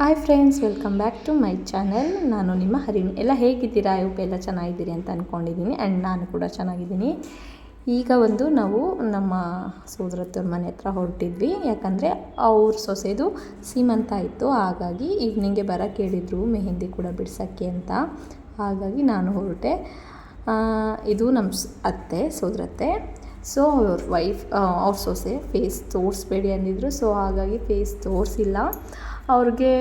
Hi friends, welcome back to my channel. ನಾನು ನಿಮ್ಮ ಹರಿಣಿ. ಎಲ್ಲ ಹೇಗಿದ್ದೀರಾ? ಎಲ್ಲ ಚೆನ್ನಾಗಿದ್ದೀರಿ ಅಂತ ಅಂದ್ಕೊಂಡಿದ್ದೀನಿ. ಆ್ಯಂಡ್ ನಾನು ಕೂಡ ಚೆನ್ನಾಗಿದ್ದೀನಿ. ಈಗ ನಾವು ನಮ್ಮ ಸೋದರತ್ತವ್ರ ಮನೆ ಹತ್ರ ಹೊರಟಿದ್ವಿ. ಯಾಕಂದರೆ ಅವ್ರ ಸೊಸೆದು ಸೀಮಂತ ಇತ್ತು. ಹಾಗಾಗಿ ಈವ್ನಿಂಗ್ಗೆ ಬರೋಕ್ಕೆ ಹೇಳಿದ್ರು, ಮೆಹಂದಿ ಕೂಡ ಬಿಡ್ಸೋಕ್ಕೆ ಅಂತ. ಹಾಗಾಗಿ ನಾನು ಹೊರಟೆ. ಇದು ನಮ್ಮ ಅತ್ತೆ, ಸೋದರತ್ತೆ. ಸೊ ಅವ್ರ ಸೊಸೆ ಫೇಸ್ ತೋರಿಸ್ಬೇಡಿ ಅಂದಿದ್ರು. ಸೊ ಹಾಗಾಗಿ ಫೇಸ್ ತೋರಿಸಿಲ್ಲ. ಅವ್ರಿಗೆ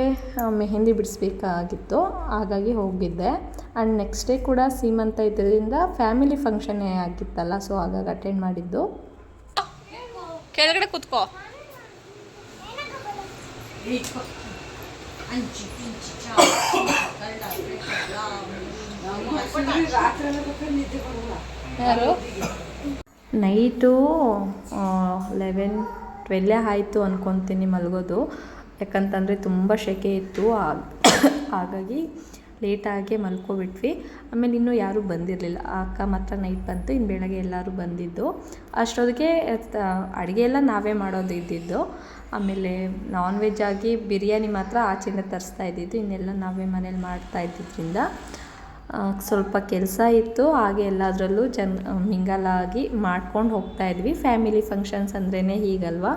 ಮೆಹಂದಿ ಬಿಡಿಸ್ಬೇಕಾಗಿತ್ತು, ಹಾಗಾಗಿ ಹೋಗಿದ್ದೆ. ಆ್ಯಂಡ್ ನೆಕ್ಸ್ಟ್ ಡೇ ಕೂಡ ಸೀಮಂತ ಇದ್ದರಿಂದ ಫ್ಯಾಮಿಲಿ ಫಂಕ್ಷನ್ನೇ ಆಗಿತ್ತಲ್ಲ, ಸೊ ಹಾಗಾಗಿ ಅಟೆಂಡ್ ಮಾಡಿದ್ದು. ಕೆಳಗಡೆ ಕೂತ್ಕೋ. ಯಾರು ನೈಟು 11-12 ಆಯಿತು ಅಂದ್ಕೊತೀನಿ ಮಲಗೋದು. ಯಾಕಂತಂದರೆ ತುಂಬ ಸೆಕೆ ಇತ್ತು. ಹಾಗಾಗಿ ಲೇಟಾಗಿ ಮಲ್ಕೊಬಿಟ್ವಿ. ಆಮೇಲೆ ಇನ್ನೂ ಯಾರೂ ಬಂದಿರಲಿಲ್ಲ. ಆ ಅಕ್ಕ ಮಾತ್ರ ನೈಟ್ ಬಂತು. ಇನ್ನು ಬೆಳಗ್ಗೆ ಎಲ್ಲರೂ ಬಂದಿದ್ದು. ಅಷ್ಟೊತ್ತಿಗೆ ಅಡುಗೆ ಎಲ್ಲ ನಾವೇ ಮಾಡೋದು ಇದ್ದಿದ್ದು. ಆಮೇಲೆ ನಾನ್ ವೆಜ್ ಆಗಿ ಬಿರಿಯಾನಿ ಮಾತ್ರ ಆಚೆಯಿಂದ ತರಿಸ್ತಾ ಇದ್ದಿದ್ದು. ಇನ್ನೆಲ್ಲ ನಾವೇ ಮನೇಲಿ ಮಾಡ್ತಾ ಇದ್ದಿದ್ದರಿಂದ ಸ್ವಲ್ಪ ಕೆಲಸ ಇತ್ತು. ಹಾಗೆ ಎಲ್ಲದರಲ್ಲೂ ಮಿಂಗಲಾಗಿ ಮಾಡ್ಕೊಂಡು ಹೋಗ್ತಾಯಿದ್ವಿ. ಫ್ಯಾಮಿಲಿ ಫಂಕ್ಷನ್ಸ್ ಅಂದ್ರೇ ಹೀಗಲ್ವಾ.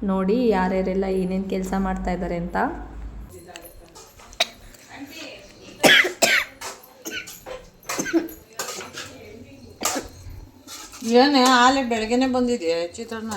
ನೋಡಿ ಯಾರ್ಯಾರೆಲ್ಲ ಏನೇನು ಕೆಲಸ ಮಾಡ್ತಾಯಿದ್ದಾರೆ ಅಂತ. ಏನೇ ಹಾಲೆ ಬೆಳಗ್ಗೆನೆ ಬಂದಿದೆ ಚಿತ್ರಾನ್ನ.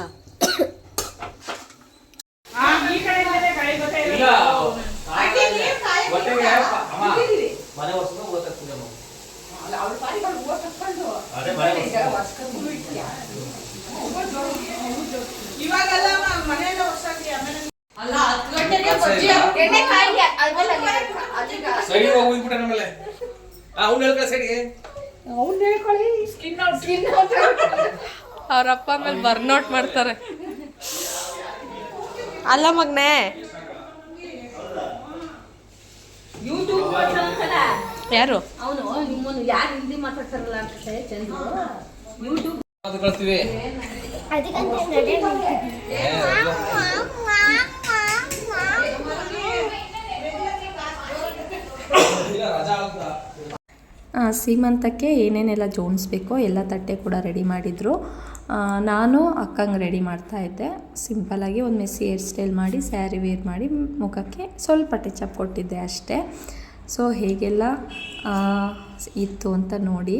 ಅವ್ರ ಅಪ್ಪ ಮೇಲೆ ಬರ್ನೌಟ್ ಮಾಡ್ತಾರೆ. ಅಲ್ಲ ಮಗ್ನೆ, ಯಾರು ಅವನು ನಿಮ್ಮನ್ನು ಯಾರು ಹಿಂದಿ ಮಾತಾಡ್ತಾರಲ್ಲ ಅಂತ ಚಂದ್ರು ಯೂಟ್ಯೂಬ್ ಸೀಮಂತಕ್ಕೆ ಏನೇನೆಲ್ಲ ಜೋಡಿಸ್ಬೇಕೋ ಎಲ್ಲ ತಟ್ಟೆ ಕೂಡ ರೆಡಿ ಮಾಡಿದರು. ನಾನು ಅಕ್ಕಂಗೆ ರೆಡಿ ಮಾಡ್ತಾಯಿದ್ದೆ. ಸಿಂಪಲ್ಲಾಗಿ ಒಂದು ಮೆಸ್ಸಿ ಹೇರ್ ಸ್ಟೈಲ್ ಮಾಡಿ ಸ್ಯಾರಿ ವೇರ್ ಮಾಡಿ ಮುಖಕ್ಕೆ ಸ್ವಲ್ಪ ಟಚಪ್ ಕೊಟ್ಟಿದ್ದೆ ಅಷ್ಟೇ. ಸೊ ಹೇಗೆಲ್ಲ ಇತ್ತು ಅಂತ ನೋಡಿ.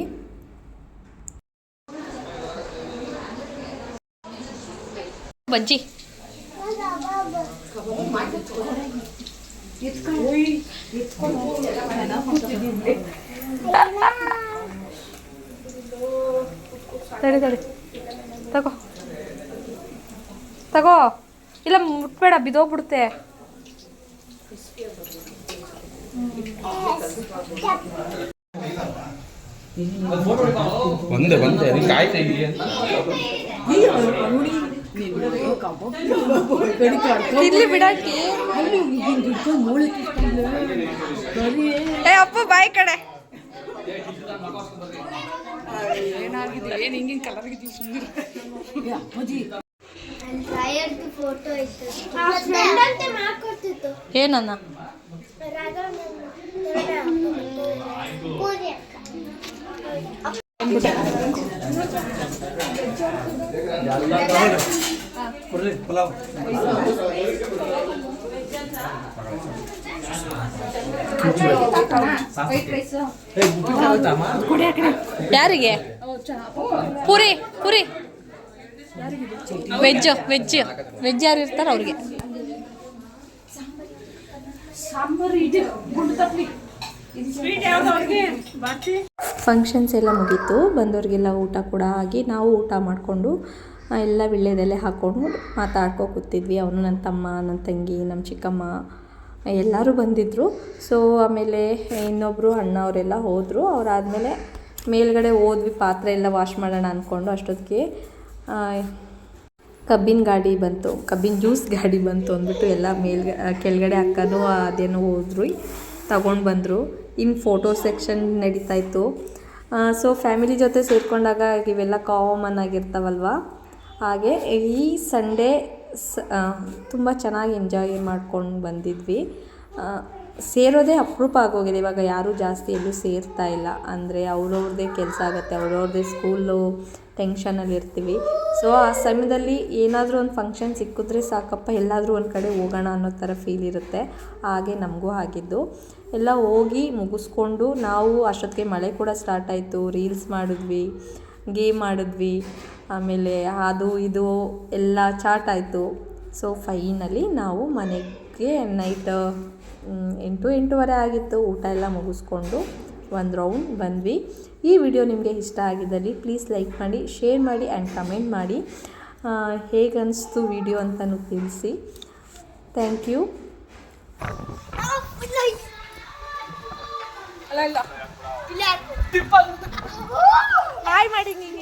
ಬಜ್ಜಿ ತಡಿ ತಗೋ ತಗೋ, ಇಲ್ಲ ಮುಟ್ಬೇಡ, ಬಿದ್ದೋಗ್ಬಿಡುತ್ತೆ. ಬಂದೆ ಕಾಯ್ತಾ ಇಲ್ಲಿ ಬಿಡಾಕಿ. ಅಪ್ಪ ಬಾಯ್ ಕಡೆ ಏನಾಗಿದೆ, ಏನು ಹಿಂಗಿನ ಕಲರ್ ಆಗಿದ್ದೀವಿ ಸುಂದರ. ಏನನ್ನ ಯಾರಿಗೆ? Puri puri veg veg veg ಯಾರು ಇರ್ತಾರ ಅವ್ರಿಗೆ. ಫಂಕ್ಷನ್ಸ್ ಎಲ್ಲ ಮುಗೀತು. ಬಂದವ್ರಿಗೆಲ್ಲ ಊಟ ಕೂಡ ಆಗಿ ನಾವು ಊಟ ಮಾಡಿಕೊಂಡು ಎಲ್ಲ ವಿಳ್ಯದೆಲೆ ಹಾಕ್ಕೊಂಡು ಮಾತಾಡ್ಕೊ ಕೂತಿದ್ವಿ. ಅವನು, ನನ್ನ ತಮ್ಮ, ನನ್ನ ತಂಗಿ, ನಮ್ಮ ಚಿಕ್ಕಮ್ಮ ಎಲ್ಲರೂ ಬಂದಿದ್ದರು. ಸೊ ಆಮೇಲೆ ಇನ್ನೊಬ್ಬರು ಅಣ್ಣವರೆಲ್ಲ ಹೋದರು. ಅವರಾದಮೇಲೆ ಮೇಲ್ಗಡೆ ಹೋದ್ವಿ, ಪಾತ್ರೆ ಎಲ್ಲ ವಾಶ್ ಮಾಡೋಣ ಅಂದ್ಕೊಂಡು. ಅಷ್ಟೊತ್ತಿಗೆ ಕಬ್ಬಿನ ಗಾಡಿ ಬಂತು, ಕಬ್ಬಿನ ಜ್ಯೂಸ್ ಗಾಡಿ ಬಂತು ಅಂದ್ಬಿಟ್ಟು ಎಲ್ಲ ಕೆಳಗಡೆ ಅಕ್ಕನೂ ಅದೇನೋ ಹೋದ್ರು, ತಗೊಂಡು ಬಂದರು. ಇನ್ನು ಫೋಟೋ ಸೆಕ್ಷನ್ ನಡೀತಾಯಿತ್ತು. ಸೊ ಫ್ಯಾಮಿಲಿ ಜೊತೆ ಸೇರಿಕೊಂಡಾಗ ಇವೆಲ್ಲ ಕಾಮನ್ ಆಗಿರ್ತಾವಲ್ವ. ಹಾಗೆ ಈ ಸಂಡೇ ತುಂಬ ಚೆನ್ನಾಗಿ ಎಂಜಾಯ್ ಮಾಡ್ಕೊಂಡು ಬಂದಿದ್ವಿ. ಸೇರೋದೇ ಅಪರೂಪ ಆಗೋಗಿದೆ. ಇವಾಗ ಯಾರೂ ಜಾಸ್ತಿ ಎಲ್ಲೂ ಸೇರ್ತಾ ಇಲ್ಲ. ಅಂದರೆ ಅವ್ರವ್ರದ್ದೇ ಕೆಲಸ ಆಗುತ್ತೆ, ಅವ್ರವ್ರದ್ದೇ ಸ್ಕೂಲು ಟೆನ್ಷನಲ್ಲಿ ಇರ್ತೀವಿ. ಸೊ ಆ ಸಮಯದಲ್ಲಿ ಏನಾದರೂ ಒಂದು ಫಂಕ್ಷನ್ ಸಿಕ್ಕಿದ್ರೆ ಸಾಕಪ್ಪ, ಎಲ್ಲಾದರೂ ಒಂದು ಕಡೆ ಹೋಗೋಣ ಅನ್ನೋ ಥರ ಫೀಲ್ ಇರುತ್ತೆ. ಹಾಗೆ ನಮಗೂ ಆಗಿದ್ದು. ಎಲ್ಲ ಹೋಗಿ ಮುಗಿಸ್ಕೊಂಡು ನಾವು ಅಷ್ಟೊತ್ತಿಗೆ ಮಳೆ ಕೂಡ ಸ್ಟಾರ್ಟ್ ಆಯಿತು. ರೀಲ್ಸ್ ಮಾಡಿದ್ವಿ, ಗೇಮ್ ಆಡಿದ್ವಿ, ಆಮೇಲೆ ಅದು ಇದು ಎಲ್ಲ ಚಾಟ್ ಆಯಿತು. ಸೊ ಫೈನಲಿ ನಾವು ಮನೆಗೆ ನೈಟ್ 8-8:30 ಆಗಿತ್ತು. ಊಟ ಎಲ್ಲ ಮುಗಿಸ್ಕೊಂಡು ಒಂದು ರೌಂಡ್ ಬಂದ್ವಿ. ಈ ವಿಡಿಯೋ ನಿಮಗೆ ಇಷ್ಟ ಆಗಿದ್ದಲ್ಲಿ ಪ್ಲೀಸ್ ಲೈಕ್ ಮಾಡಿ, ಶೇರ್ ಮಾಡಿ ಆ್ಯಂಡ್ ಕಮೆಂಟ್ ಮಾಡಿ. ಹೇಗೆ ಅನಿಸ್ತು ವಿಡಿಯೋ ಅಂತಲೂ ತಿಳಿಸಿ. Thank you. ಹಾಯ್ ಮಾಡಿ ನೀರು